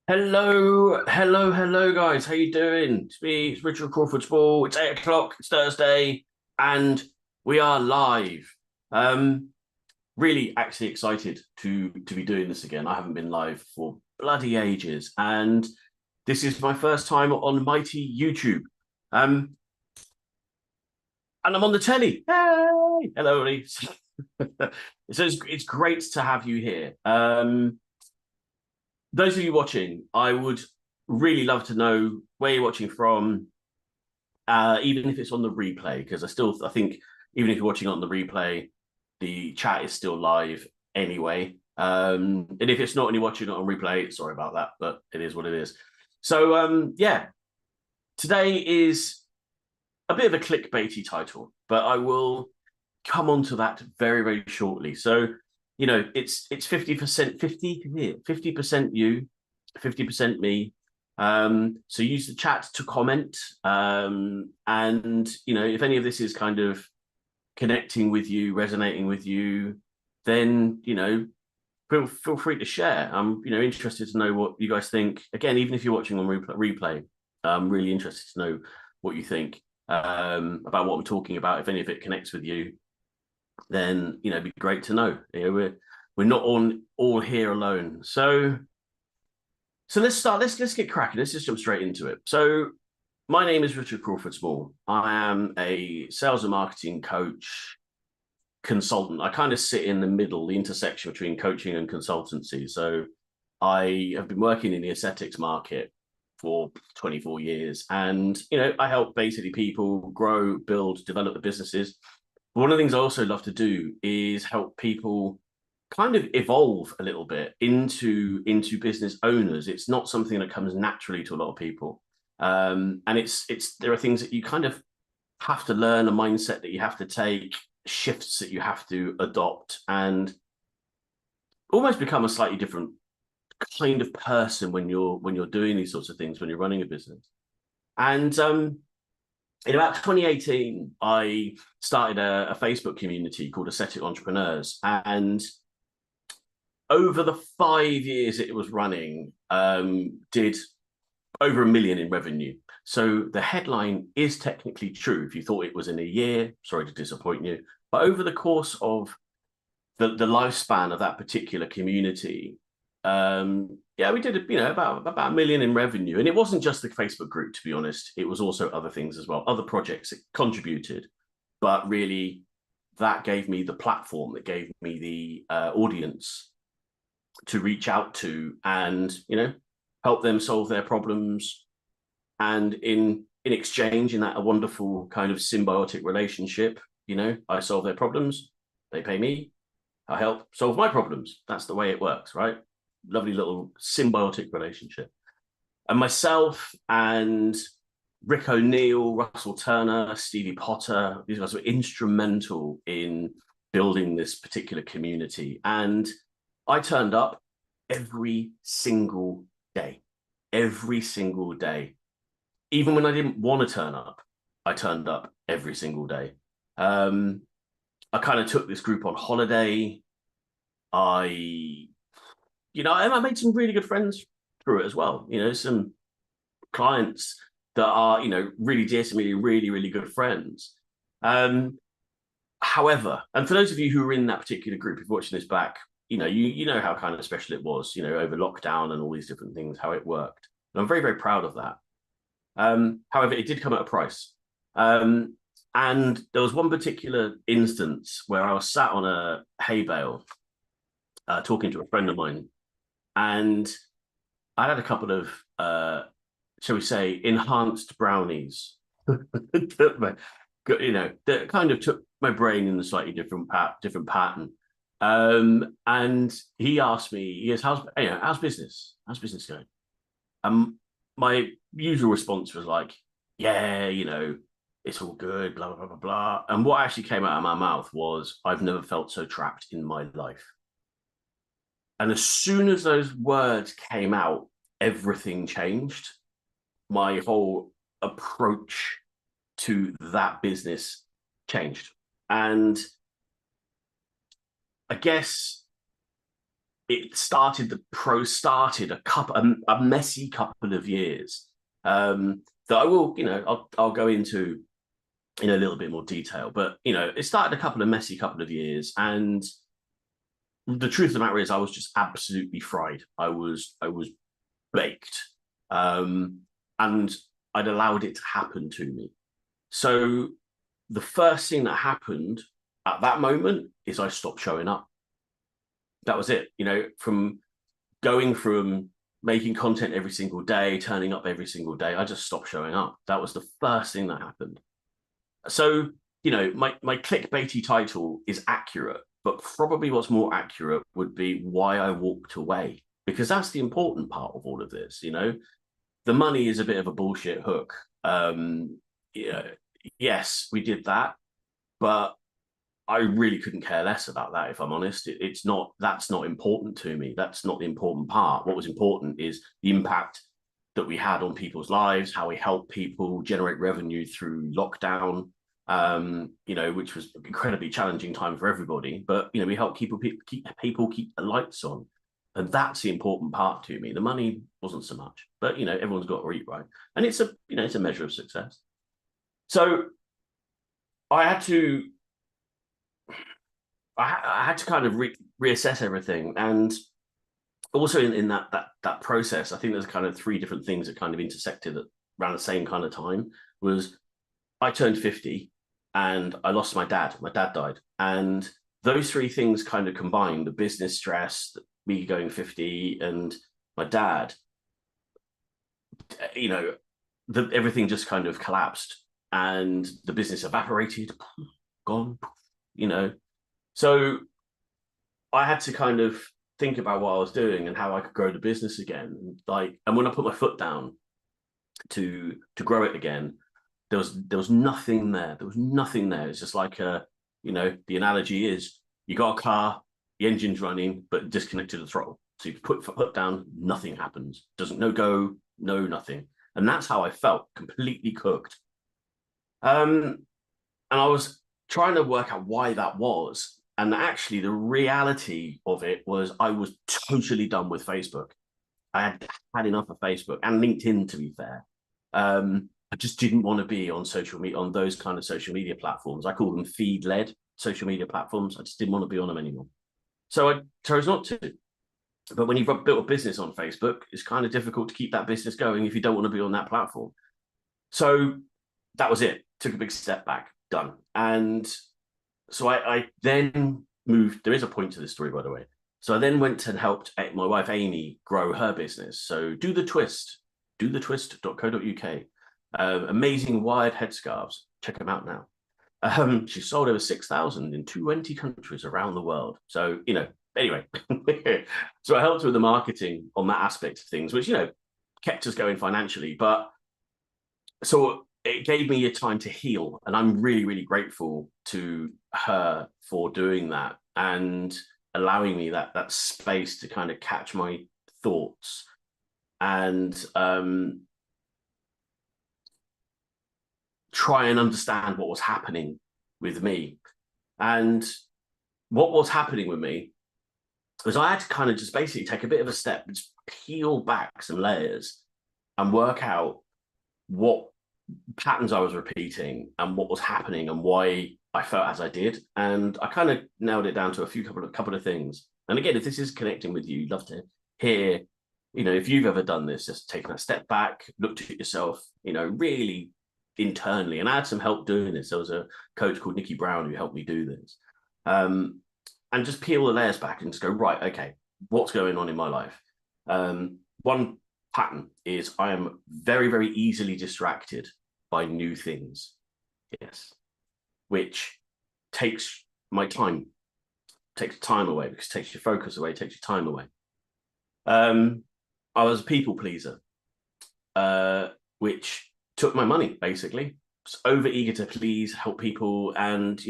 Hello, guys. How you doing? It's me, it's Richard Crawford Spall. It's 8 o'clock. It's Thursday, and we are live. Um, really, actually excited to be doing this again. I haven't been live for bloody ages, and this is my first time on mighty YouTube. Um, and I'm on the telly. Hey, hello, everybody. So it's great to have you here. Those of you watching, I would really love to know where you're watching from, even if it's on the replay, because I think even if you're watching on the replay, the chat is still live anyway. And if it's not and you're watching it on replay, sorry about that, but it is what it is. So yeah, today is a bit of a clickbaity title, but I will come on to that very, very shortly. So, it's 50%, 50% you, 50% me. So use the chat to comment. And if any of this is kind of connecting with you, resonating with you, then feel free to share. I'm interested to know what you guys think. Again, even if you're watching on replay, I'm really interested to know what you think about what I'm talking about. If any of it connects with you, then it'd be great to know. We're not all here alone. So let's start. Let's get cracking. Let's just jump straight into it. So my name is Richard Crawford Small. I am a sales and marketing coach, consultant. I kind of sit in the middle, the intersection between coaching and consultancy. So I have been working in the aesthetics market for 24 years, and I help basically people grow, build, develop the businesses. But one of the things I also love to do is help people kind of evolve a little bit into business owners. It's not something that comes naturally to a lot of people, and it's there are things that you kind of have to learn, a mindset that you have to take, shifts that you have to adopt, and almost become a slightly different kind of person when you're doing these sorts of things, when you're running a business. And in about 2018, I started a Facebook community called Aesthetic Entrepreneurs, and over the 5 years it was running, did over 1 million in revenue. So the headline is technically true. If you thought it was in a year, sorry to disappoint you. But over the course of the lifespan of that particular community, yeah, we did about 1 million in revenue. And it wasn't just the Facebook group, to be honest. It was also other things as well, other projects that contributed. But really, that gave me the platform, that gave me the audience to reach out to and help them solve their problems, and in exchange, in that a wonderful kind of symbiotic relationship, I solve their problems, they pay me, I help solve my problems. That's the way it works, right? Lovely little symbiotic relationship. And myself and Rick O'Neill, Russell Turner, Stevie Potter, these guys were instrumental in building this particular community. And I turned up every single day, every single day. Even when I didn't want to turn up, I turned up every single day. I kind of took this group on holiday. I made some really good friends through it as well. Some clients that are, really dear to me, really, really good friends. However, and for those of you who are in that particular group, if you're watching this back, you know how kind of special it was, over lockdown and all these different things, how it worked. And I'm very, very proud of that. However, it did come at a price. And there was one particular instance where I was sat on a hay bale talking to a friend of mine, and I had a couple of, shall we say, enhanced brownies that kind of took my brain in a slightly different pattern. And he asked me, he goes, how's business? How's business going? My usual response was like, yeah, it's all good, blah, blah, blah, blah, blah. And what actually came out of my mouth was, I've never felt so trapped in my life. And as soon as those words came out, everything changed. My whole approach to that business changed. And I guess it started a messy couple of years that I will, I'll go into in a little bit more detail. But it started a couple of years, and the truth of the matter is, I was just absolutely fried. I was baked, and I'd allowed it to happen to me. So the first thing that happened at that moment is I stopped showing up. That was it. From going from making content every single day, turning up every single day, I just stopped showing up. That was the first thing that happened. So, my clickbaity title is accurate, but probably what's more accurate would be why I walked away, because that's the important part of all of this. The money is a bit of a bullshit hook. Yes, we did that, but I really couldn't care less about that, if I'm honest. That's not important to me. That's not the important part. What was important is the impact that we had on people's lives, how we helped people generate revenue through lockdown, which was an incredibly challenging time for everybody. But, we helped keep the lights on. And that's the important part to me. The money wasn't so much, but, everyone's got to eat, right? And it's a measure of success. So I had to kind of reassess everything. And also in that process, I think there's kind of three different things that kind of intersected around the same kind of time. Was I turned 50 and I lost my dad. My dad died. And those three things kind of combined, the business stress, me going 50 and my dad, everything just kind of collapsed and the business evaporated, gone, So I had to kind of think about what I was doing and how I could grow the business again. And when I put my foot down to grow it again, there was nothing there. There was nothing there. It's just like the analogy is you got a car, the engine's running, but disconnected the throttle. So you put foot down, nothing happens. No go, no nothing. And that's how I felt, completely cooked. And I was trying to work out why that was. And actually, the reality of it was I was totally done with Facebook. I had enough of Facebook and LinkedIn, to be fair. I just didn't want to be on social media, on those kind of social media platforms. I call them feed-led social media platforms. I just didn't want to be on them anymore. So I chose not to. But when you've built a business on Facebook, it's kind of difficult to keep that business going if you don't want to be on that platform. So that was it. Took a big step back, done. And so I then moved. There is a point to this story, by the way. So I then went and helped my wife, Amy, grow her business. So dothetwist.co.uk. Amazing wired headscarves. Check them out now. She sold over 6,000 in 20 countries around the world. So, anyway, so I helped with the marketing on that aspect of things, which, kept us going financially. But so it gave me a time to heal. And I'm really, really grateful to her for doing that and allowing me that space to kind of catch my thoughts and try and understand what was happening with me. And what was happening with me was I had to kind of just basically take a bit of a step, just peel back some layers and work out what patterns I was repeating and what was happening and why I felt as I did. And I kind of nailed it down to a couple of things. And again, if this is connecting with you, love to hear, if you've ever done this, just taken a step back, looked at yourself, really internally. And I had some help doing this. There was a coach called Nikki Brown who helped me do this. And just peel the layers back and just go, right, okay, what's going on in my life? One pattern is I am very, very easily distracted by new things. Yes. Which takes my time, takes time away, because it takes your focus away, takes your time away. I was a people pleaser, which took my money, basically. Was over eager to please, help people, and,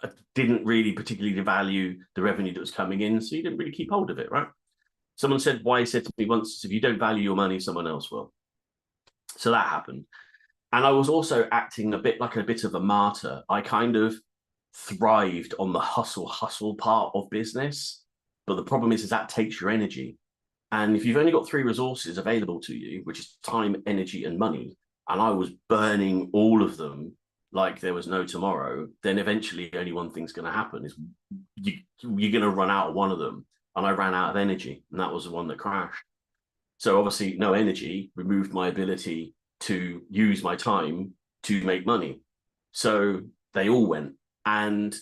I didn't really particularly value the revenue that was coming in, so you didn't really keep hold of it, right? Someone said to me once, if you don't value your money, someone else will. So that happened. And I was also acting a bit of a martyr. I kind of thrived on the hustle part of business. But the problem is that takes your energy. And if you've only got three resources available to you, which is time, energy, and money, and I was burning all of them like there was no tomorrow, then eventually only one thing's going to happen is you're going to run out of one of them. And I ran out of energy, and that was the one that crashed. So obviously no energy removed my ability to use my time to make money. So they all went. And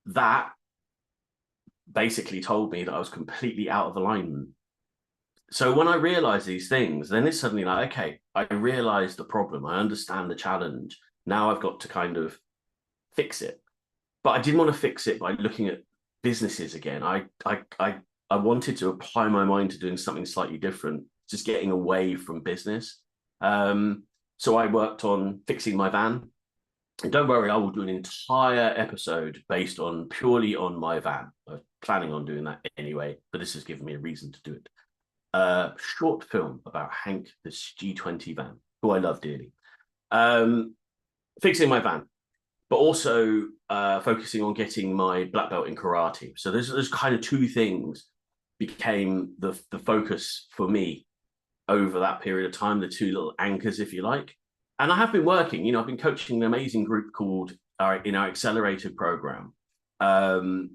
that basically told me that I was completely out of alignment. So when I realized these things, then it's suddenly like, okay, I realized the problem. I understand the challenge. Now I've got to kind of fix it. But I didn't want to fix it by looking at businesses again. I wanted to apply my mind to doing something slightly different, just getting away from business. So I worked on fixing my van. And don't worry, I will do an entire episode based on purely on my van. I was planning on doing that anyway, but this has given me a reason to do it. Short film about Hank, the G20 van, who I love dearly. Fixing my van, but also focusing on getting my black belt in karate. So there's kind of two things became the focus for me over that period of time, the two little anchors, if you like. And I have been working, I've been coaching an amazing group called in our accelerator program, and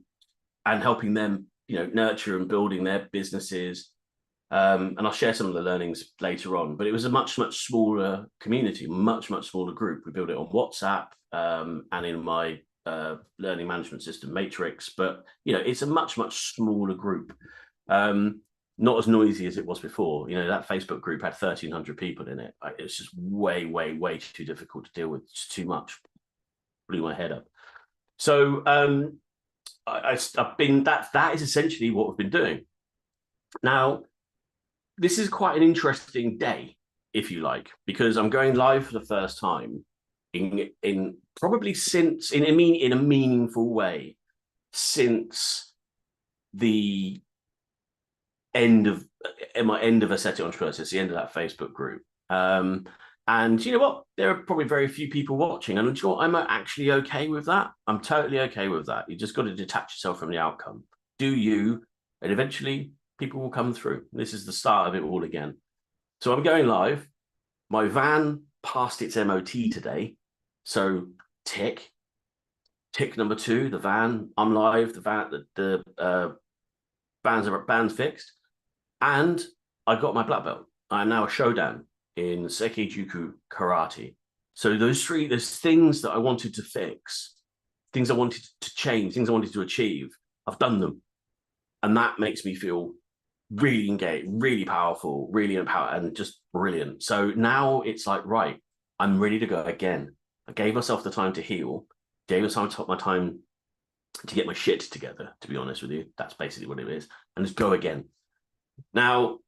helping them, nurture and building their businesses. And I'll share some of the learnings later on, but it was a much, much smaller community, much, much smaller group. We built it on WhatsApp and in my learning management system, Matrix, but, it's a much, much smaller group. Not as noisy as it was before. That Facebook group had 1,300 people in it. It's just way, way, way too difficult to deal with. It's too much. Blew my head up. So I've been, that is essentially what we've been doing. Now, this is quite an interesting day, if you like, because I'm going live for the first time in probably since in a meaningful way since the end of Ascetic Entrepreneurs. It's the end of that Facebook group. And you know what? There are probably very few people watching. And you know what? I'm actually okay with that. I'm totally okay with that. You just got to detach yourself from the outcome. Do you, and eventually people will come through. This is the start of it all again. So I'm going live. My van passed its MOT today. So tick number 2, the van, I'm live, the van, the band's fixed. And I got my black belt. I'm now a shodan in Sekijuku Karate. So there's things that I wanted to fix, things I wanted to change, things I wanted to achieve. I've done them. And that makes me feel really engaged, really powerful, really empowered, and just brilliant. So now it's like, right, I'm ready to go again. I gave myself the time to heal, gave myself my time to get my shit together, to be honest with you. That's basically what it is. And just go again. Now,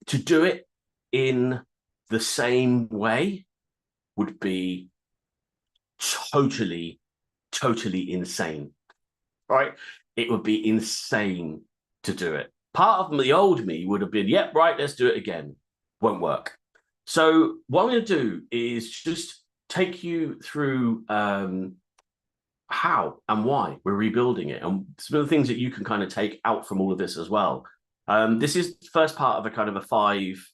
to do it in the same way would be totally insane, right? It would be insane to do it. Part of the old me would have been, yep, right, let's do it again. Won't work. So what I'm going to do is just take you through how and why we're rebuilding it, and some of the things that you can kind of take out from all of this as well. This is the first part of a kind of a 5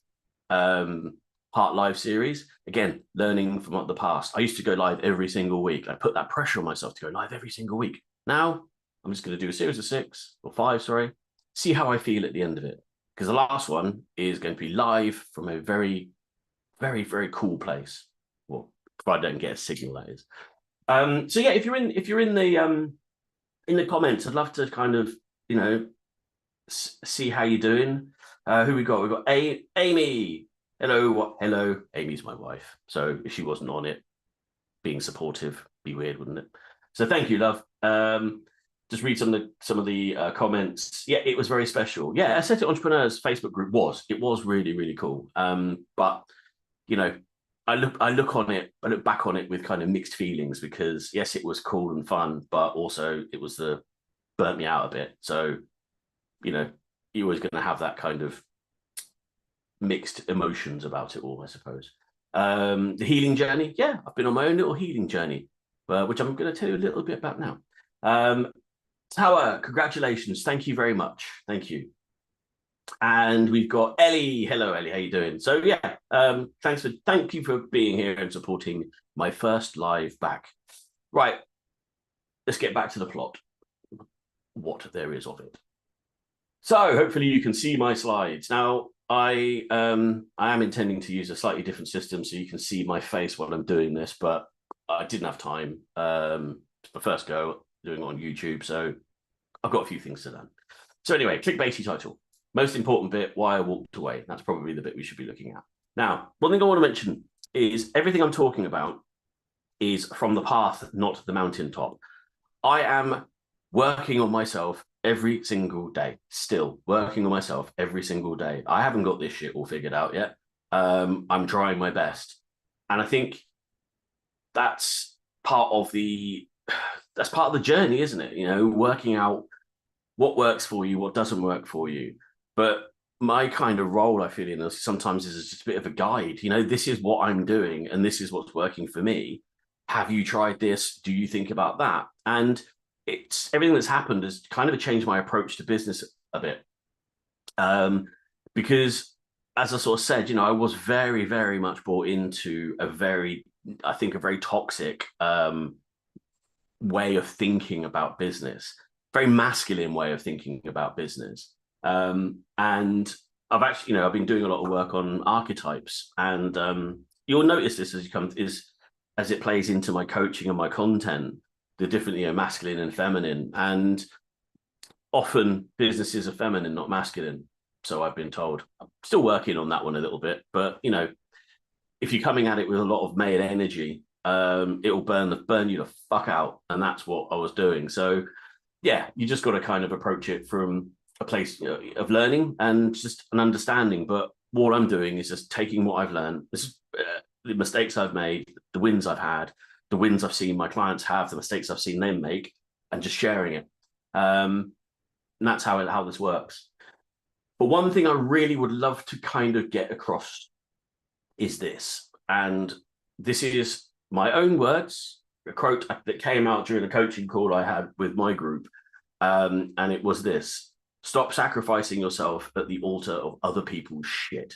part live series. Again, learning from the past. I used to go live every single week. I put that pressure on myself to go live every single week. Now I'm just going to do a series of 6 or 5, sorry, see how I feel at the end of it. Because the last one is going to be live from a very, very, very cool place. Well, if I don't get a signal, that is. So yeah, if you're in the comments, I'd love to kind of, see how you're doing. Who we got? We've got Amy. Hello. Amy's my wife. So if she wasn't on it, being supportive, be weird, wouldn't it? So thank you, love. Just read some of the comments. Yeah, it was very special. Yeah, Ascetic Entrepreneurs Facebook group was really, really cool. But I look back on it with kind of mixed feelings, because yes, it was cool and fun, but also it was burnt me out a bit. So, you're always going to have that kind of mixed emotions about it all, I suppose. The healing journey. Yeah, I've been on my own little healing journey, which I'm going to tell you a little bit about now. Tower, congratulations. Thank you very much. Thank you. And we've got Ellie. Hello, Ellie. How you doing? So yeah, thank you for being here and supporting my first live back. Right, let's get back to the plot. What there is of it. So hopefully you can see my slides. Now, I am intending to use a slightly different system so you can see my face while I'm doing this, but I didn't have time. It's my first go doing it on YouTube, so I've got a few things to learn. So anyway, clickbaity title. Most important bit, why I walked away. That's probably the bit we should be looking at. Now, one thing I want to mention is everything I'm talking about is from the path, not the mountaintop. I am working on myself every single day, still working on myself every single day. I haven't got this shit all figured out yet. I'm trying my best. And I think that's part of the journey, isn't it? You know, working out what works for you, what doesn't work for you. But my kind of role, I feel in this sometimes is just a bit of a guide. You know, this is what I'm doing and this is what's working for me. Have you tried this? Do you think about that? And it's everything that's happened has kind of changed my approach to business a bit. Because as I sort of said, you know, I was very, very much bought into a very toxic way of thinking about business, very masculine way of thinking about business. And I've actually, you know, I've been doing a lot of work on archetypes, and you'll notice this as it plays into my coaching and my content, the different, you know, masculine and feminine. And often businesses are feminine, not masculine. So I've been told. I'm still working on that one a little bit, but you know, if you're coming at it with a lot of male energy, it'll burn you the fuck out, and that's what I was doing. So yeah, you just got to kind of approach it from a place, you know, of learning and just an understanding. But what I'm doing is just taking what I've learned, the mistakes I've made, the wins I've had, the wins I've seen my clients have, the mistakes I've seen them make, and just sharing it. And that's how this works. But one thing I really would love to kind of get across is this, and this is my own words, a quote that came out during a coaching call I had with my group, and it was this: stop sacrificing yourself at the altar of other people's shit.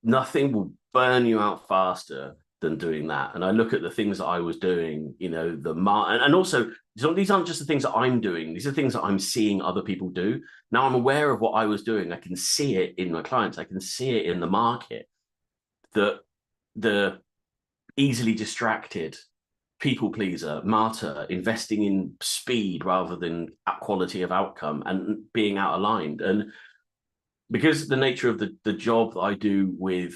Nothing will burn you out faster than doing that. And I look at the things that I was doing, you know, and also these aren't just the things that I'm doing, these are things that I'm seeing other people do. Now I'm aware of what I was doing. I can see it in my clients, I can see it in the market, that the easily distracted people pleaser, martyr, investing in speed rather than quality of outcome and being out aligned. And because the nature of the job that I do with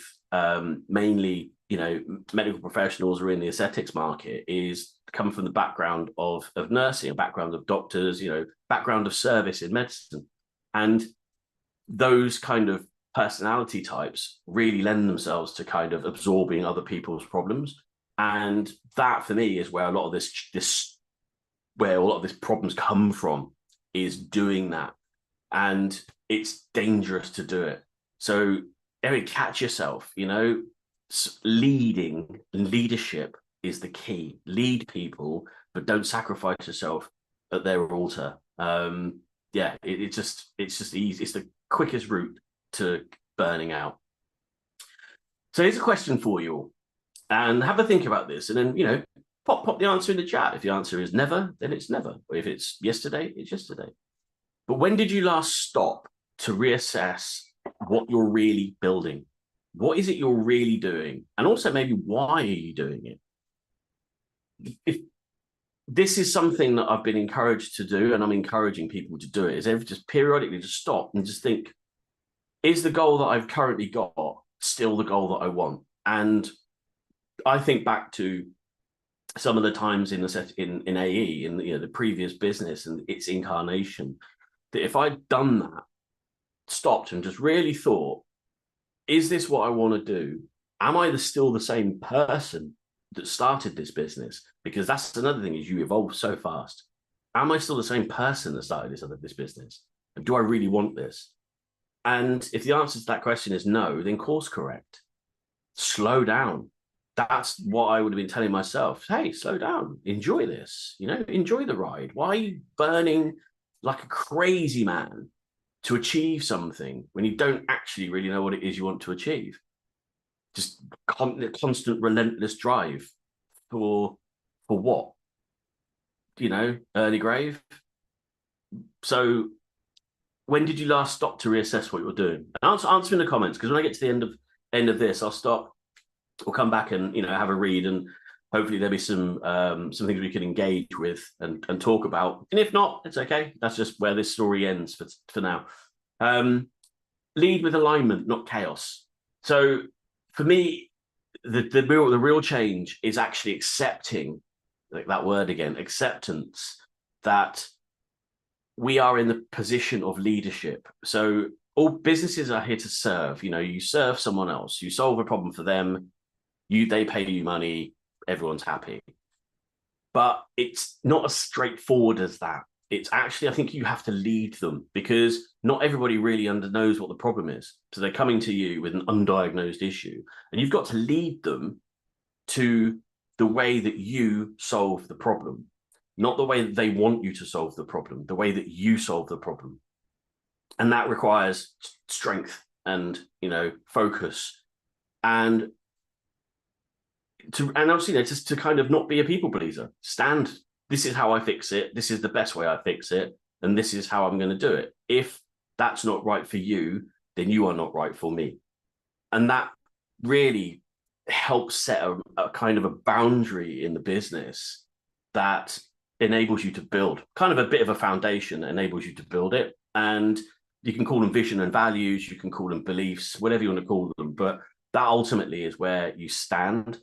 mainly, you know, medical professionals or in the aesthetics market is come from the background of nursing, a background of doctors, you know, background of service in medicine. And those kind of personality types really lend themselves to kind of absorbing other people's problems. And that for me is where a lot of this problems come from, is doing that. And it's dangerous to do it. So Eric, catch yourself, you know, leadership is the key. Lead people, but don't sacrifice yourself at their altar. It's just easy. It's the quickest route to burning out. So here's a question for you all, and have a think about this, and then, you know, pop the answer in the chat. If the answer is never, then it's never. Or if it's yesterday, it's yesterday. But when did you last stop to reassess what you're really building? What is it you're really doing? And also maybe why are you doing it? If this is something that I've been encouraged to do, and I'm encouraging people to do it, is just periodically just stop and just think, is the goal that I've currently got still the goal that I want? And I think back to some of the times in AE, in, you know, the previous business and its incarnation, that if I'd done that, stopped and just really thought, is this what I want to do? Am I still the same person that started this business? Because that's another thing, is you evolve so fast. Am I still the same person that started this business? And do I really want this? And if the answer to that question is no, then course correct. Slow down. that's what I would have been telling myself. Hey, slow down, enjoy this, enjoy the ride. Why are you burning like a crazy man to achieve something when you don't actually really know what it is you want to achieve? Just constant, relentless drive for what? Early grave. So when did you last stop to reassess what you're doing? And answer in the comments, because when I get to the end of this, I'll stop. We'll come back and have a read, and hopefully there'll be some things we can engage with and talk about. And if not, it's okay. That's just where this story ends for now. Lead with alignment, not chaos. So for me, the real change is actually accepting, like that word again, acceptance, that we are in the position of leadership. So all businesses are here to serve. You serve someone else, you solve a problem for them, they pay you money, everyone's happy. But it's not as straightforward as that. It's actually, I think you have to lead them, because not everybody really knows what the problem is. So they're coming to you with an undiagnosed issue, and you've got to lead them to the way that you solve the problem, not the way that they want you to solve the problem, the way that you solve the problem. And that requires strength and, focus, and obviously, just to kind of not be a people pleaser. Stand, this is how I fix it. This is the best way I fix it. And this is how I'm going to do it. If that's not right for you, then you are not right for me. And that really helps set a kind of a boundary in the business that enables you to build kind of a bit of a foundation that enables you to build it. And you can call them vision and values, you can call them beliefs, whatever you want to call them. But that ultimately is where you stand,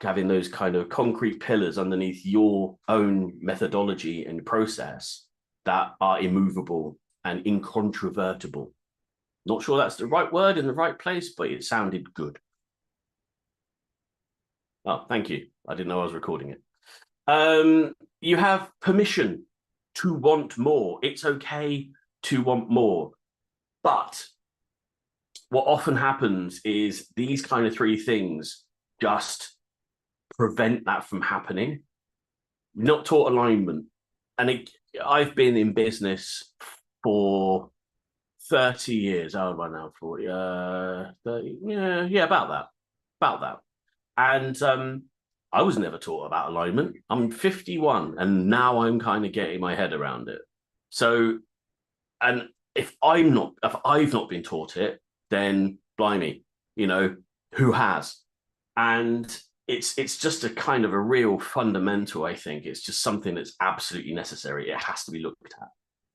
having those kind of concrete pillars underneath your own methodology and process that are immovable and incontrovertible. Not sure that's the right word in the right place, but it sounded good. Oh, thank you. I didn't know I was recording it. You have permission to want more. It's okay to want more. But what often happens is these kind of three things just prevent that from happening. Not taught alignment. And I've been in business for 30 years. How old am I now? 40, 30, yeah, about that. And I was never taught about alignment. I'm 51, and now I'm kind of getting my head around it. So, and if I've not been taught it, then blimey, who has? And it's just a kind of a real fundamental, I think. It's just something that's absolutely necessary. It has to be looked at,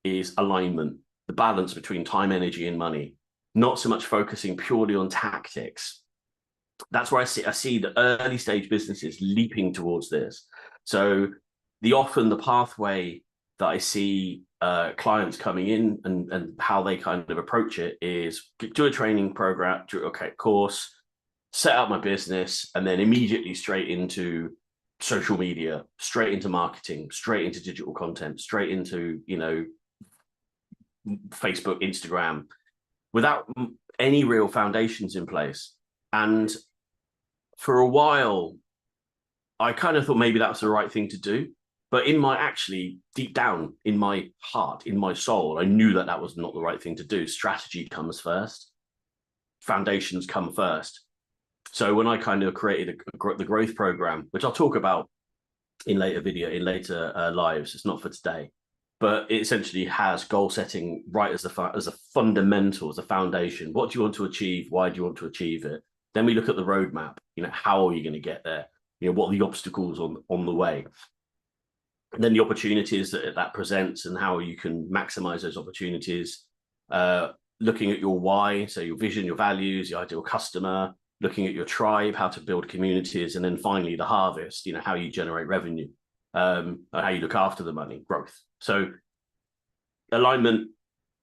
is alignment, the balance between time, energy, and money, not so much focusing purely on tactics. That's where I see the early stage businesses leaping towards this. So the pathway that I see clients coming in and how they kind of approach it is do a training program, course, set up my business, and then immediately straight into social media, straight into marketing, straight into digital content, straight into, Facebook, Instagram, without any real foundations in place. And for a while, I kind of thought maybe that's the right thing to do. But deep down in my heart, in my soul, I knew that was not the right thing to do. Strategy comes first. Foundations come first. So when I kind of created the growth program, which I'll talk about in later lives, it's not for today, but it essentially has goal setting right as a fundamental, as a foundation. What do you want to achieve? Why do you want to achieve it? Then we look at the roadmap. How are you going to get there? What are the obstacles on the way? And then the opportunities that presents and how you can maximize those opportunities. Looking at your why, so your vision, your values, your ideal customer, looking at your tribe, how to build communities, and then finally the harvest, how you generate revenue, and how you look after the money, growth. So alignment,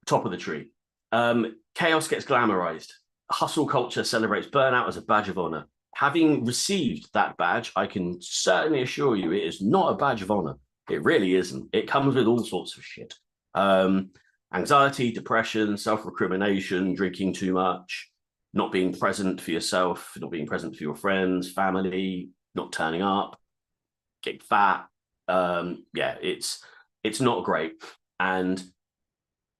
top of the tree. Chaos gets glamorized. Hustle culture celebrates burnout as a badge of honor. Having received that badge, I can certainly assure you it is not a badge of honor. It really isn't. It comes with all sorts of shit. Anxiety, depression, self-recrimination, drinking too much, not being present for yourself, not being present for your friends, family, not turning up, getting fat. Yeah, it's not great. And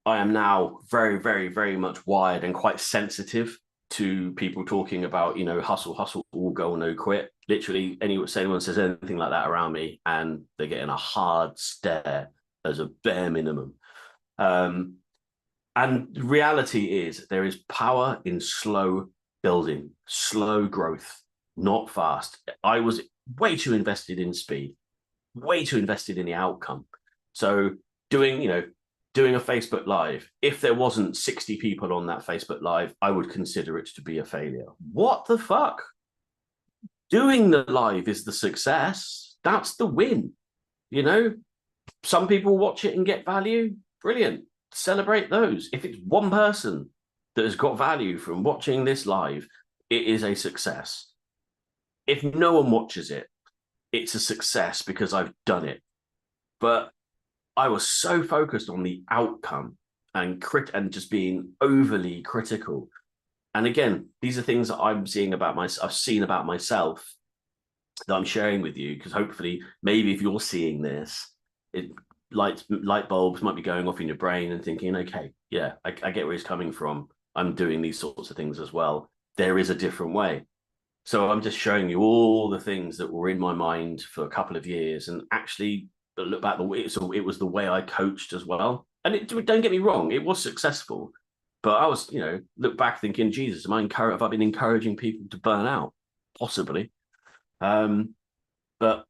I am now very, very, very much wired and quite sensitive to people talking about, hustle, hustle, all go, no quit. Literally, anyone says anything like that around me, and they're getting a hard stare as a bare minimum. And reality is there is power in slow building, slow growth, not fast. I was way too invested in speed, way too invested in the outcome. So doing a Facebook Live, if there wasn't 60 people on that Facebook Live, I would consider it to be a failure. What the fuck? Doing the live is the success. That's the win. Some people watch it and get value. Brilliant. Celebrate those. If it's one person that has got value from watching this live, it is a success. If no one watches it, it's a success because I've done it. But I was so focused on the outcome and just being overly critical. And again, these are things that I've seen about myself that I'm sharing with you, because hopefully, maybe if you're seeing this, light bulbs might be going off in your brain and thinking, okay, yeah, I get where he's coming from. I'm doing these sorts of things as well. There is a different way. So I'm just showing you all the things that were in my mind for a couple of years, and actually look back, it was the way I coached as well. And don't get me wrong, it was successful, but I was, look back thinking, Jesus, have I been encouraging people to burn out? Possibly. But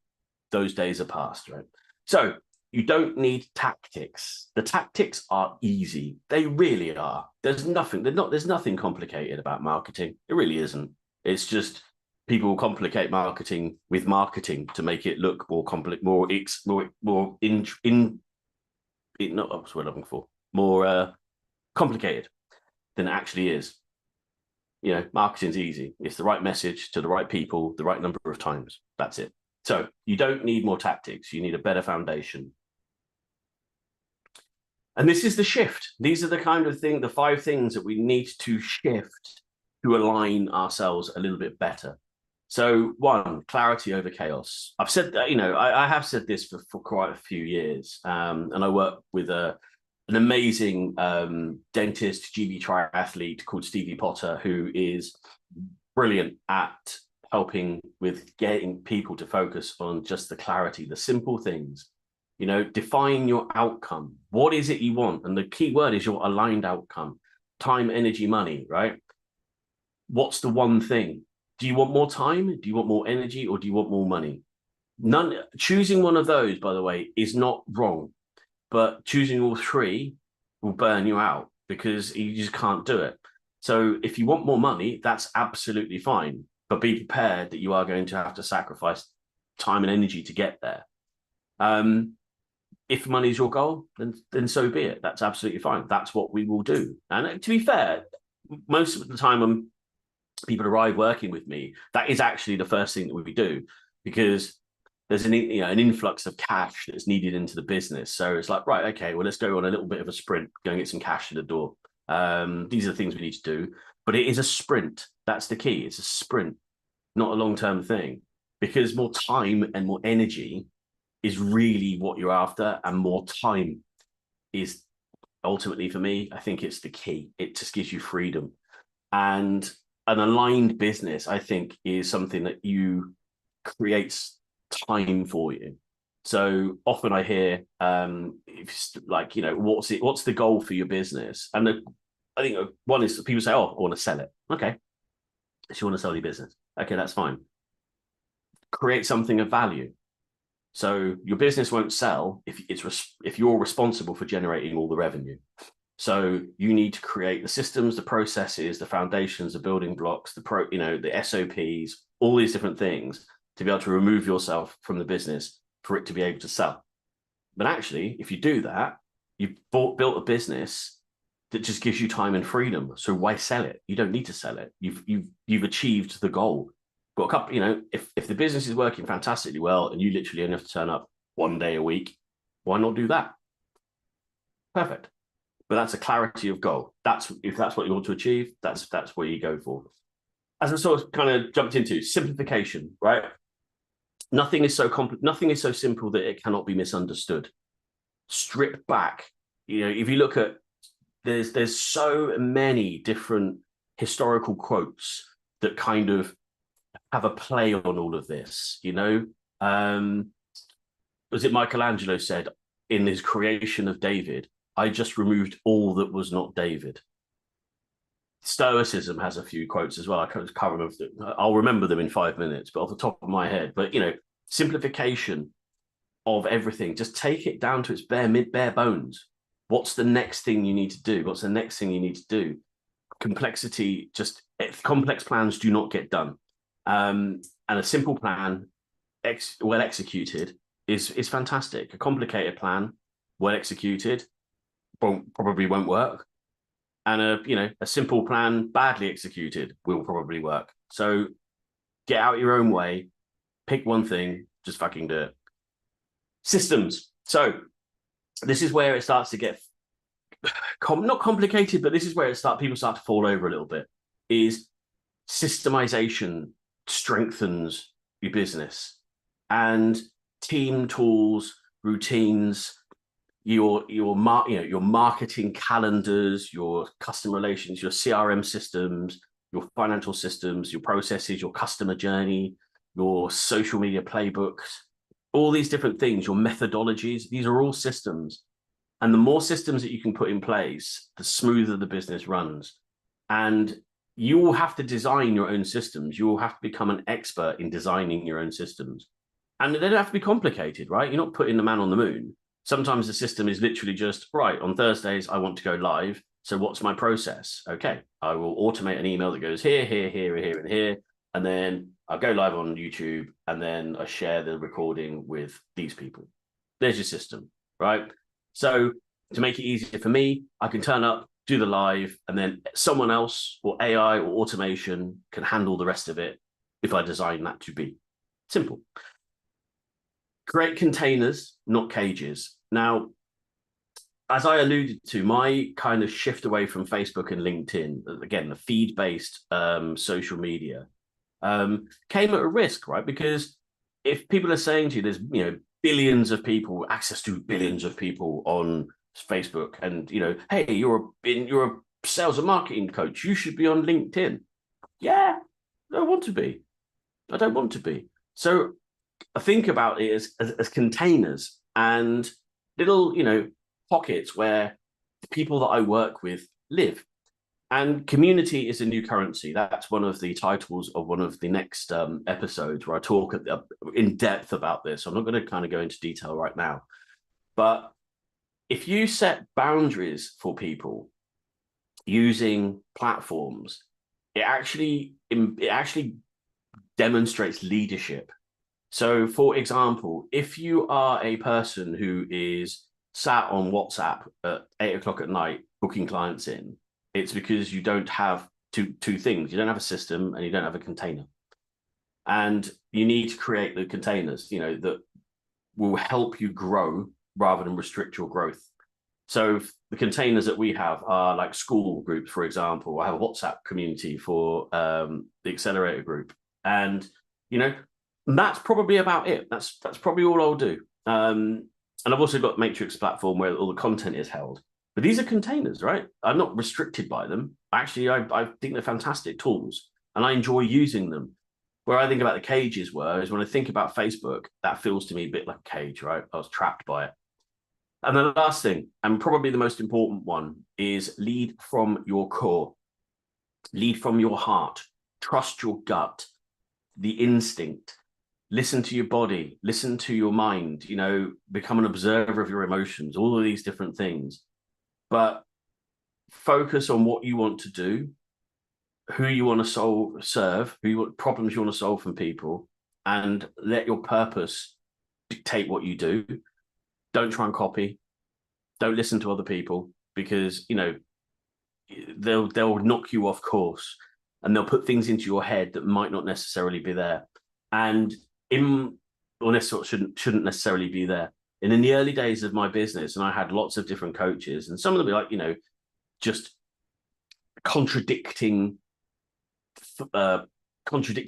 those days are past, right? So you don't need tactics. The tactics are easy. They really are. There's nothing complicated about marketing. It really isn't. It's just people complicate marketing with marketing to make it look more complex, more complicated than it actually is. Marketing's easy. It's the right message to the right people, the right number of times. That's it. So you don't need more tactics. You need a better foundation. And this is the shift. These are the 5 things that we need to shift to align ourselves a little bit better. So 1, clarity over chaos. I've said that, I have said this for quite a few years. And I work with an amazing dentist, GB triathlete called Stevie Potter, who is brilliant at helping with getting people to focus on just the clarity, the simple things. Define your outcome. What is it you want? And the key word is your aligned outcome. Time, energy, money, right? What's the one thing? Do you want more time? Do you want more energy? Or do you want more money? Choosing one of those, by the way, is not wrong. But choosing all 3 will burn you out because you just can't do it. So if you want more money, that's absolutely fine. But be prepared that you are going to have to sacrifice time and energy to get there. If money is your goal, then so be it. That's absolutely fine. That's what we will do. And to be fair, most of the time when people arrive working with me, that is actually the first thing that we do, because there's an influx of cash that's needed into the business. So it's like, right, okay, well, let's go on a little bit of a sprint, go and get some cash to the door. These are the things we need to do, but it is a sprint. That's the key. It's a sprint, not a long-term thing, because more time and more energy is really what you're after, and more time is ultimately, for me, I think it's the key. It just gives you freedom. And an aligned business, I think, is something that creates time for you. So often I hear, what's the goal for your business? And I think one is people say, oh, I want to sell it. Okay. So you want to sell your business. Okay, that's fine. Create something of value. So your business won't sell if you're responsible for generating all the revenue. So you need to create the systems, the processes, the foundations, the building blocks, the SOPs, all these different things to be able to remove yourself from the business for it to be able to sell. But actually, if you do that, you've built a business that just gives you time and freedom. So why sell it? You don't need to sell it. You've achieved the goal. Got a couple, if the business is working fantastically well and you literally only have to turn up 1 day a week, why not do that? Perfect. but that's a clarity of goal. If that's what you want to achieve, that's what you go for. As I sort of kind of jumped into simplification, right? Nothing is so simple that it cannot be misunderstood. Strip back. If you look at, there's so many different historical quotes that kind of have a play on all of this. Was it Michelangelo said in his creation of David, I just removed all that was not David. Stoicism has a few quotes as well. I can't remember. I'll remember them in 5 minutes, but off the top of my head. But simplification of everything. Just take it down to its bare bones. What's the next thing you need to do? What's the next thing you need to do? Complexity, complex plans do not get done. And a simple plan, well executed, is fantastic. A complicated plan, well executed, probably won't work. And a simple plan, badly executed, will probably work. So get out your own way, pick one thing, just fucking do it. Systems. So this is where it starts to get not complicated, but this is where people start to fall over a little bit. Is systemization strengthens your business, and team tools, routines, your marketing calendars, your customer relations, your CRM systems, your financial systems, your processes, your customer journey, your social media playbooks, all these different things, your methodologies, these are all systems. And the more systems that you can put in place, the smoother the business runs. And you will have to design your own systems. You will have to become an expert in designing your own systems. And they don't have to be complicated, right? You're not putting the man on the moon. Sometimes the system is literally just, right, on Thursdays, I want to go live. So what's my process? Okay, I will automate an email that goes here, here, here, here, and here. And then I'll go live on YouTube, and then I share the recording with these people. There's your system, right? So to make it easier for me, I can turn up, do the live, and then someone else or AI or automation can handle the rest of it if I design that to be simple. Create containers, not cages. Now, as I alluded to, my kind of shift away from Facebook and LinkedIn, again, the feed-based social media, came at a risk, right? Because if people are saying to you, there's billions of people, access to billions of people on Facebook, and hey, you're a sales and marketing coach, you should be on LinkedIn. Yeah, I don't want to be. I don't want to be. So I think about it as containers and little, pockets where the people that I work with live. And community is a new currency. That's one of the titles of one of the next episodes where I talk in depth about this. I'm not going to kind of go into detail right now. But if you set boundaries for people using platforms, it actually demonstrates leadership. So, for example, if you are a person who is sat on WhatsApp at 8 o'clock at night booking clients in, it's because you don't have two things. You don't have a system and you don't have a container. And you need to create the containers, that will help you grow rather than restrict your growth. So the containers that we have are like Skool groups, for example. I have a WhatsApp community for the accelerator group. And, that's probably about it. That's probably all I'll do. And I've also got Matrix platform where all the content is held. But these are containers, right? I'm not restricted by them. Actually, I think they're fantastic tools and I enjoy using them. Where I think about the cages is when I think about Facebook, that feels to me a bit like a cage, right? I was trapped by it. And the last thing, and probably the most important one, is lead from your core. Lead from your heart. Trust your gut, the instinct. Listen to your body, listen to your mind, become an observer of your emotions, all of these different things. But focus on what you want to do, who you want to serve, what problems you want to solve from people, and let your purpose dictate what you do. Don't try and copy. Don't listen to other people they'll knock you off course and they'll put things into your head that might not necessarily be there. And shouldn't necessarily be there. And in the early days of my business, and I had lots of different coaches, and some of them were like, just contradicting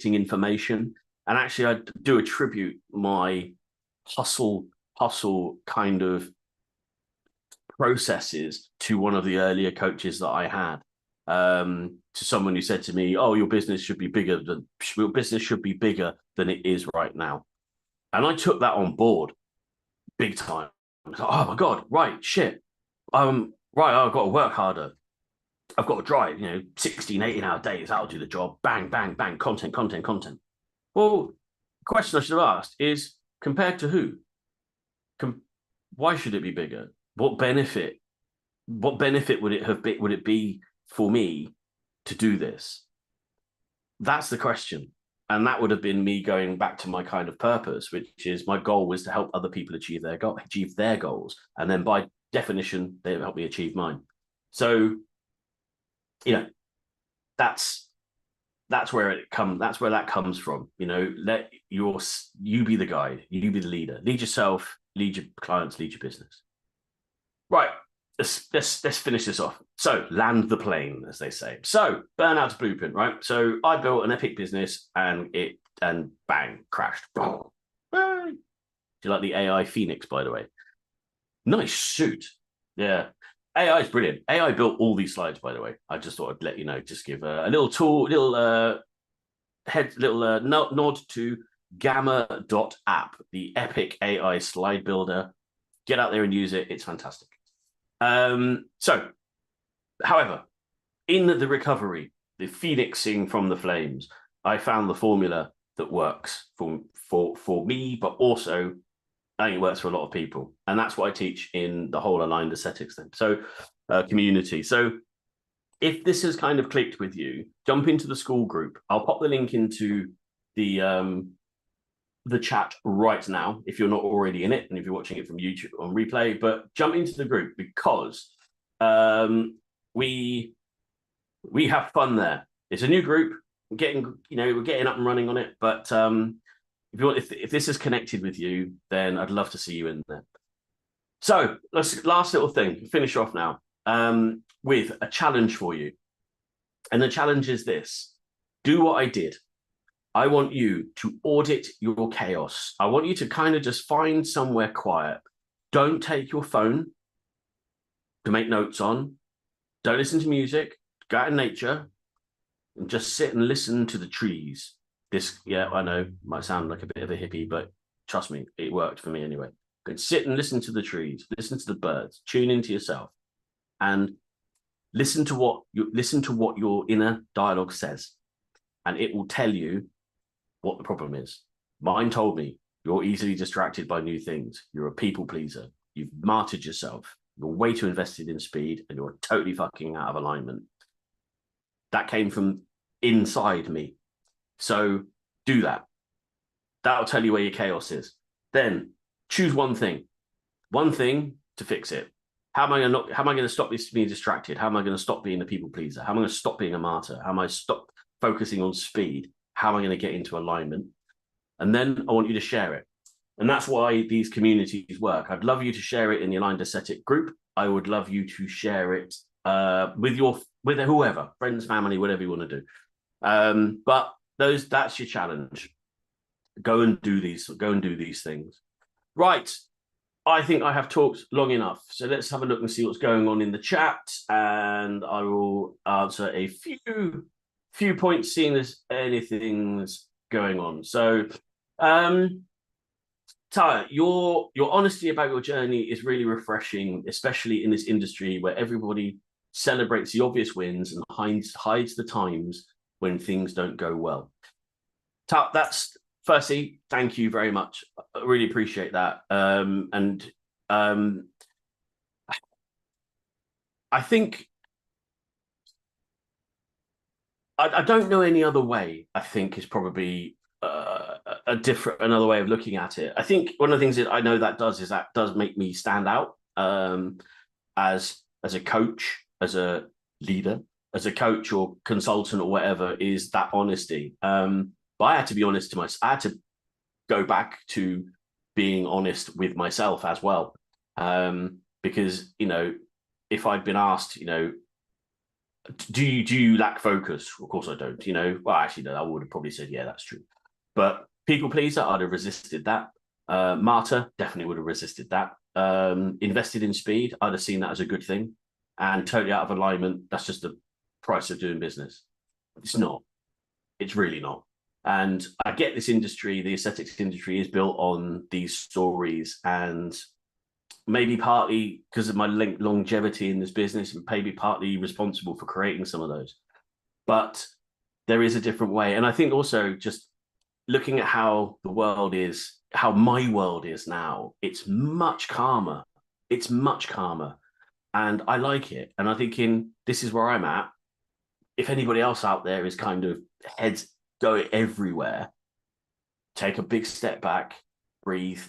information. And actually, I do attribute my hustle kind of processes to one of the earlier coaches that I had. To someone who said to me, "Oh, your business should be bigger than it is right now," and I took that on board big time. I was like, "Oh my god, right, shit, right, I've got to work harder. I've got to drive, 16, 18-hour days. That'll do the job. Bang, bang, bang, content." Well, the question I should have asked is, compared to who? Why should it be bigger? What benefit would it be for me to do this? That's the question. And that would have been me going back to my kind of purpose, which is my goal was to help other people achieve their goals. And then by definition, they help me achieve mine. So, that's where that comes from. Let you be the guide, you be the leader, lead yourself, lead your clients, lead your business. Right. Let's finish this off. So land the plane, as they say. So burnout's blueprint, right? So I built an epic business and bang, crashed. Do you like the AI Phoenix, by the way? Nice suit. Yeah. AI is brilliant. AI built all these slides, by the way. I just thought I'd let you know, just give a little nod to Gamma.app, the epic AI slide builder. Get out there and use it. It's fantastic. So, however, in the recovery, the phoenixing from the flames, I found the formula that works for me, but also I think it works for a lot of people. And that's what I teach in the whole aligned ascetics thing. So, community. So, if this has kind of clicked with you, jump into the Skool group. I'll pop the link into the chat right now if you're not already in it, and if you're watching it from YouTube on replay. But jump into the group because we have fun there. It's a new group. We're getting up and running on it. But if this is connected with you, then I'd love to see you in there. So last little thing, finish off now with a challenge for you. And the challenge is this: do what I did. I want you to audit your chaos. I want you to kind of just find somewhere quiet. Don't take your phone to make notes on. Don't listen to music. Go out in nature and just sit and listen to the trees. I know, might sound like a bit of a hippie, but trust me, it worked for me anyway. Go sit and listen to the trees, listen to the birds, tune into yourself, and listen to what your inner dialogue says, and it will tell you what the problem is. Mine told me you're easily distracted by new things. You're a people pleaser. You've martyred yourself. You're way too invested in speed, and you're totally fucking out of alignment. That came from inside me. So do that. That'll tell you where your chaos is. Then choose one thing to fix it. How am I going to stop this being distracted? How am I going to stop being a people pleaser? How am I going to stop being a martyr? How am I stop focusing on speed? How am I going to get into alignment? And then I want you to share it. And that's why these communities work. I'd love you to share it in the Aligned Ascetic group. I would love you to share it with whoever, friends, family, whatever you want to do. But that's your challenge. Go and do these things. Right. I think I have talked long enough. So let's have a look and see what's going on in the chat. And I will answer a few points, seeing as anything's going on. So, Taya, your honesty about your journey is really refreshing, especially in this industry where everybody celebrates the obvious wins and hides the times when things don't go well. That's firstly, thank you very much. I really appreciate that. I think I don't know any other way. I think is probably another way of looking at it. I think one of the things that I know that does make me stand out as a coach, as a leader, as a coach or consultant or whatever, is that honesty. But I had to be honest to myself. I had to go back to being honest with myself as well, because if I'd been asked, do you lack focus? Of course I don't. Well, actually, no, I would have probably said, yeah, that's true. But people pleaser, I'd have resisted that. Martyr, definitely would have resisted that. Invested in speed, I'd have seen that as a good thing. And totally out of alignment, that's just the price of doing business. It's not. It's really not. And I get this industry, the aesthetics industry, is built on these stories, and maybe partly because of my longevity in this business, and maybe partly responsible for creating some of those. But there is a different way. And I think also just looking at how the world is, how my world is now, it's much calmer. It's much calmer. And I like it. And I think this is where I'm at. If anybody else out there is kind of heads going everywhere, take a big step back, breathe,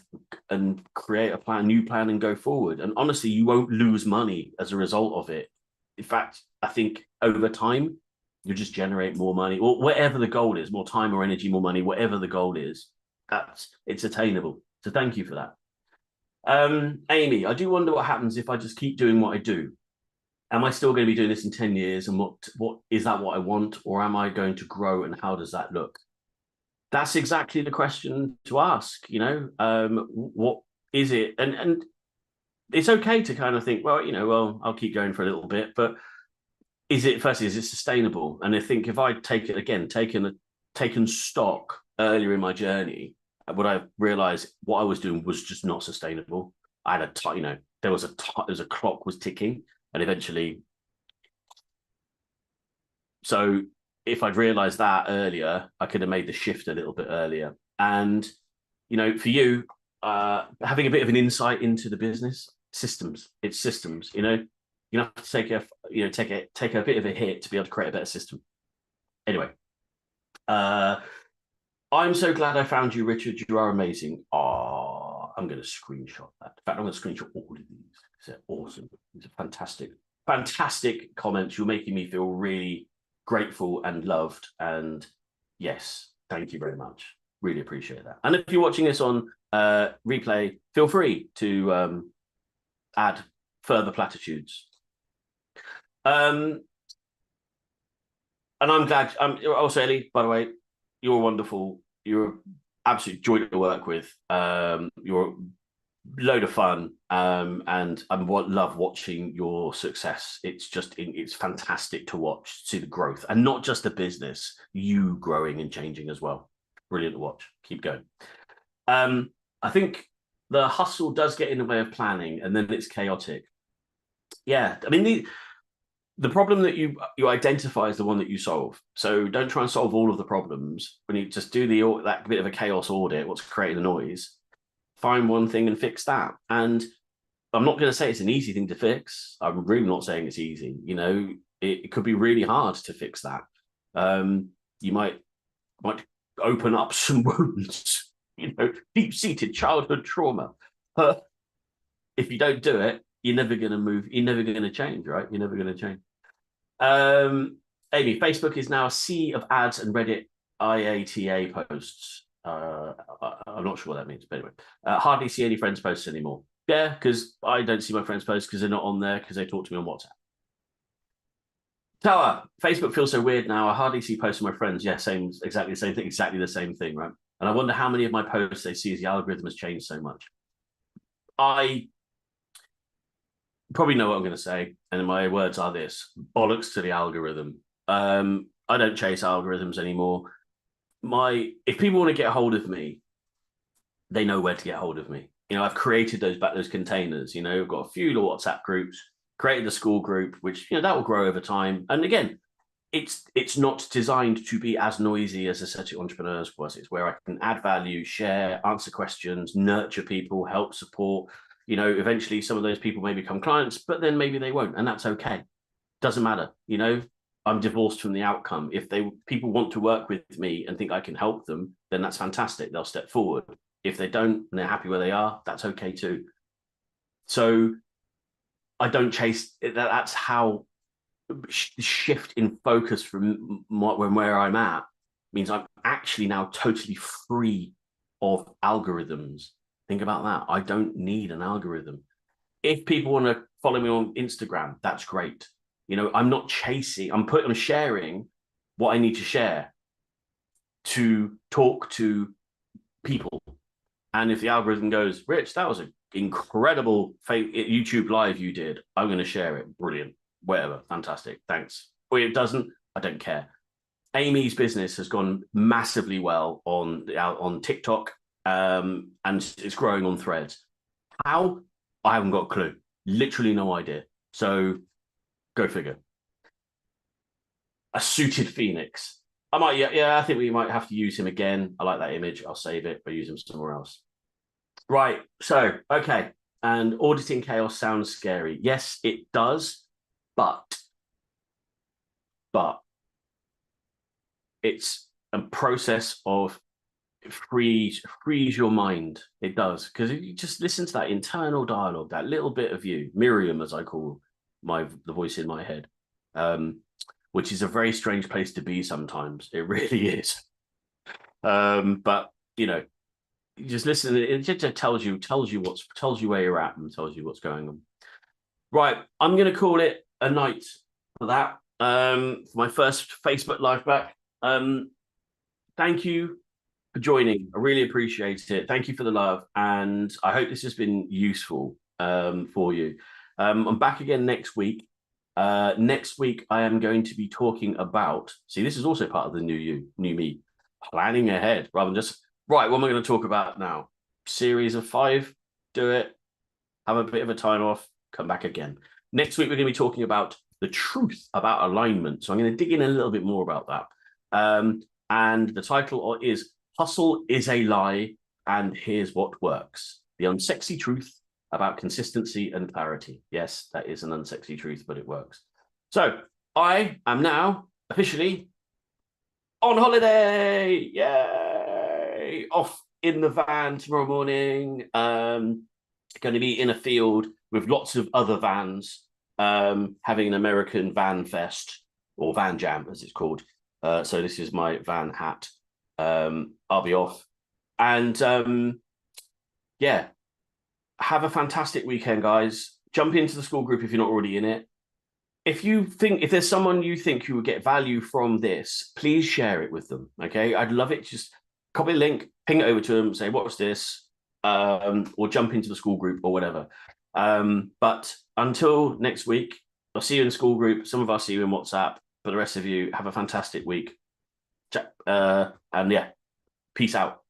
and create a new plan, and go forward. And honestly, you won't lose money as a result of it. In fact, I think over time, you just generate more money, or whatever the goal is, more time or energy, more money, whatever the goal is, it's attainable. So thank you for that. Amy, I do wonder what happens if I just keep doing what I do. Am I still going to be doing this in 10 years? And what is that what I want? Or am I going to grow? And how does that look? That's exactly the question to ask, what is it? And it's okay to kind of think, well, I'll keep going for a little bit, but is it sustainable? And I think if I taken stock earlier in my journey, would I realize what I was doing was just not sustainable? I had there was a clock was ticking, and eventually. So if I'd realized that earlier, I could have made the shift a little bit earlier. And, for you, having a bit of an insight into the business systems, it's systems, you have to take a bit of a hit to be able to create a better system. Anyway, I'm so glad I found you, Richard. You are amazing. Oh, I'm going to screenshot that. In fact, I'm going to screenshot all of these. They're awesome. These are fantastic comments. You're making me feel really grateful and loved. And yes, thank you very much. Really appreciate that. And if you're watching this on replay, feel free to add further platitudes. And I'm glad. Also, Ellie, by the way, you're wonderful. You're an absolute joy to work with. You're a load of fun, and I love watching your success. It's fantastic to watch, see the growth, and not just the business, you growing and changing as well. Brilliant to watch. Keep going. I think the hustle does get in the way of planning, and then it's chaotic. Yeah, I mean the problem that you identify is the one that you solve. So don't try and solve all of the problems. When you just do that bit of a chaos audit, what's creating the noise, find one thing and fix that. And I'm not going to say it's an easy thing to fix. I'm really not saying it's easy. It could be really hard to fix that. You might open up some wounds, deep-seated childhood trauma. If you don't do it, you're never going to move. You're never going to change, right? You're never going to change. Amy, Facebook is now a sea of ads and Reddit IATA posts. I'm not sure what that means, but anyway, hardly see any friends' posts anymore. Yeah, because I don't see my friends' posts because they're not on there because they talk to me on WhatsApp. Tower, Facebook feels so weird now. I hardly see posts of my friends. Yeah, exactly the same thing, right? And I wonder how many of my posts they see as the algorithm has changed so much. I probably know what I'm going to say, and my words are this: bollocks to the algorithm. I don't chase algorithms anymore. If people want to get hold of me, they know where to get hold of me. I've created those containers. I've got a few little WhatsApp groups, created a Skool group, which that will grow over time. And again, it's not designed to be as noisy as Aesthetic Entrepreneurs was. It's where I can add value, share, answer questions, nurture people, help support. Eventually some of those people may become clients, but then maybe they won't, and that's okay. Doesn't matter. I'm divorced from the outcome. If people want to work with me and think I can help them, then that's fantastic. They'll step forward. If they don't and they're happy where they are, that's okay too. So I don't chase. That's how shift in focus from where I'm at means I'm actually now totally free of algorithms. Think about that. I don't need an algorithm. If people want to follow me on Instagram, that's great. You know, I'm not chasing, I'm sharing what I need to share to talk to people. And if the algorithm goes, Rich, that was an incredible YouTube live you did, I'm going to share it. Brilliant. Whatever. Fantastic. Thanks. Or it doesn't, I don't care. Amy's business has gone massively well on TikTok, and it's growing on Threads. How? I haven't got a clue. Literally no idea. So go figure. A suited phoenix. I think we might have to use him again. I like that image. I'll save it, but use him somewhere else. Right. So, okay. And auditing chaos sounds scary. Yes, it does, but it's a process of frees your mind. It does, because if you just listen to that internal dialogue, that little bit of you, Miriam, as I call the voice in my head, which is a very strange place to be sometimes. It really is. But you know, you just listen. It just tells you where you're at and tells you what's going on. Right, I'm going to call it a night for that. For my first Facebook Live back. Thank you for joining. I really appreciate it. Thank you for the love, and I hope this has been useful for you. I'm back again next week. Next week, I am going to be talking about. See, this is also part of the new me, planning ahead rather than just right. What am I going to talk about now? Series of 5. Do it. Have a bit of a time off. Come back again. Next week, we're going to be talking about the truth about alignment. So I'm going to dig in a little bit more about that. And the title is Hustle is a Lie, and Here's What Works. The unsexy truth about consistency and clarity. Yes, that is an unsexy truth, but it works. So I am now officially on holiday. Yay! Off in the van tomorrow morning. Going to be in a field with lots of other vans, having an American van fest, or van jam as it's called. So this is my van hat. I'll be off. And yeah, have a fantastic weekend, guys. Jump into the Skool group if you're not already in it. If there's someone you think who would get value from this, please share it with them. Okay, I'd love it. Just copy the link, ping it over to them, say, what's this? Or jump into the Skool group or whatever. But until next week, I'll see you in the Skool group. Some of us see you in WhatsApp. For the rest of you, have a fantastic week. And yeah, peace out.